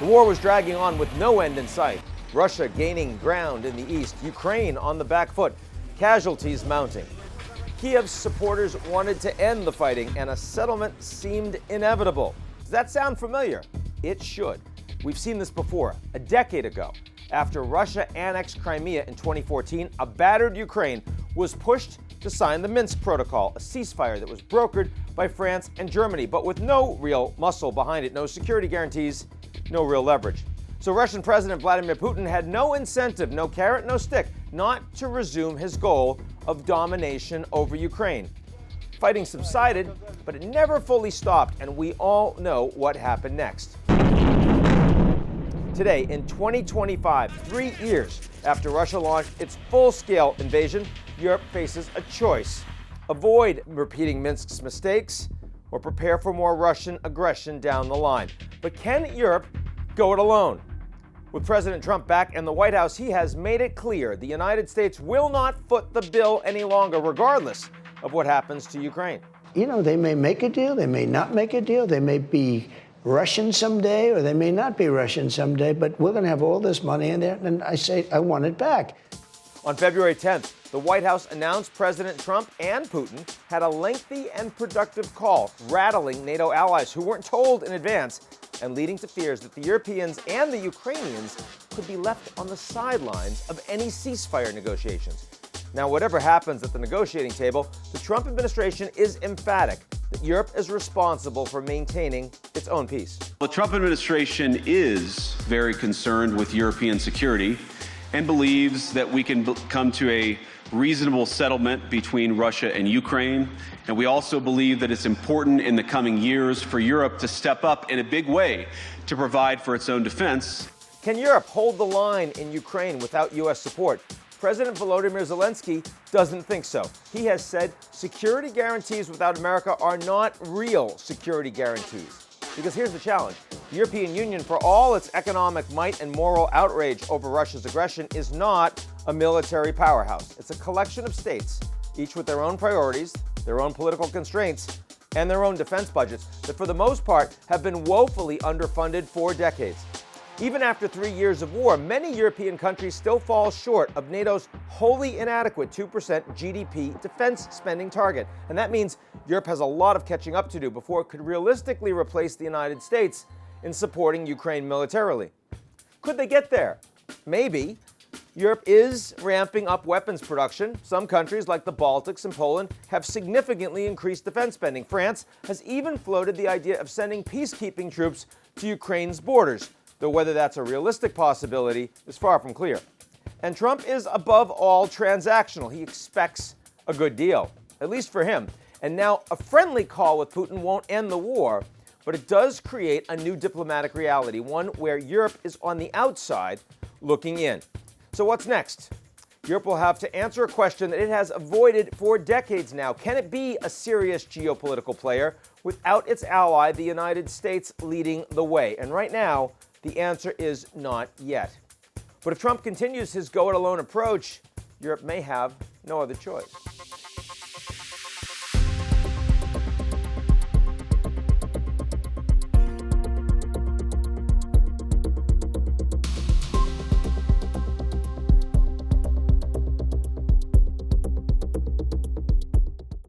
The war was dragging on with no end in sight. Russia gaining ground in the east, Ukraine on the back foot, casualties mounting. Kiev's supporters wanted to end the fighting, and a settlement seemed inevitable. Does that sound familiar? It should. We've seen this before. A decade ago, after Russia annexed Crimea in 2014, a battered Ukraine was pushed to sign the Minsk Protocol, a ceasefire that was brokered by France and Germany, but with no real muscle behind it, no security guarantees, no real leverage. So Russian President Vladimir Putin had no incentive, no carrot, no stick, not to resume his goal of domination over Ukraine. Fighting subsided, but it never fully stopped, and we all know what happened next. Today, in 2025, 3 years after Russia launched its full-scale invasion, Europe faces a choice: avoid repeating Minsk's mistakes or prepare for more Russian aggression down the line. But can Europe go it alone? With President Trump back in the White House, he has made it clear the United States will not foot the bill any longer, regardless of what happens to Ukraine. You know, they may make a deal, they may not make a deal, they may be Russian someday, or they may not be Russian someday, but we're going to have all this money in there, and I say I want it back. On February 10th, the White House announced President Trump and Putin had a lengthy and productive call, rattling NATO allies who weren't told in advance and leading to fears that the Europeans and the Ukrainians could be left on the sidelines of any ceasefire negotiations. Now, whatever happens at the negotiating table, the Trump administration is emphatic that Europe is responsible for maintaining its own peace. The Trump administration is very concerned with European security and believes that we can come to a reasonable settlement between Russia and Ukraine. And we also believe that it's important in the coming years for Europe to step up in a big way to provide for its own defense. Can Europe hold the line in Ukraine without U.S. support? President Volodymyr Zelensky doesn't think so. He has said security guarantees without America are not real security guarantees. Because here's the challenge. The European Union, for all its economic might and moral outrage over Russia's aggression, is not a military powerhouse. It's a collection of states, each with their own priorities, their own political constraints, and their own defense budgets that, for the most part, have been woefully underfunded for decades. Even after 3 years of war, many European countries still fall short of NATO's wholly inadequate 2% GDP defense spending target. And that means Europe has a lot of catching up to do before it could realistically replace the United States in supporting Ukraine militarily. Could they get there? Maybe. Europe is ramping up weapons production. Some countries, like the Baltics and Poland, have significantly increased defense spending. France has even floated the idea of sending peacekeeping troops to Ukraine's borders, though whether that's a realistic possibility is far from clear. And Trump is above all transactional. He expects a good deal, at least for him. And now a friendly call with Putin won't end the war, but it does create a new diplomatic reality, one where Europe is on the outside looking in. So what's next? Europe will have to answer a question that it has avoided for decades now. Can it be a serious geopolitical player without its ally, the United States, leading the way? And right now, the answer is not yet. But if Trump continues his go-it-alone approach, Europe may have no other choice.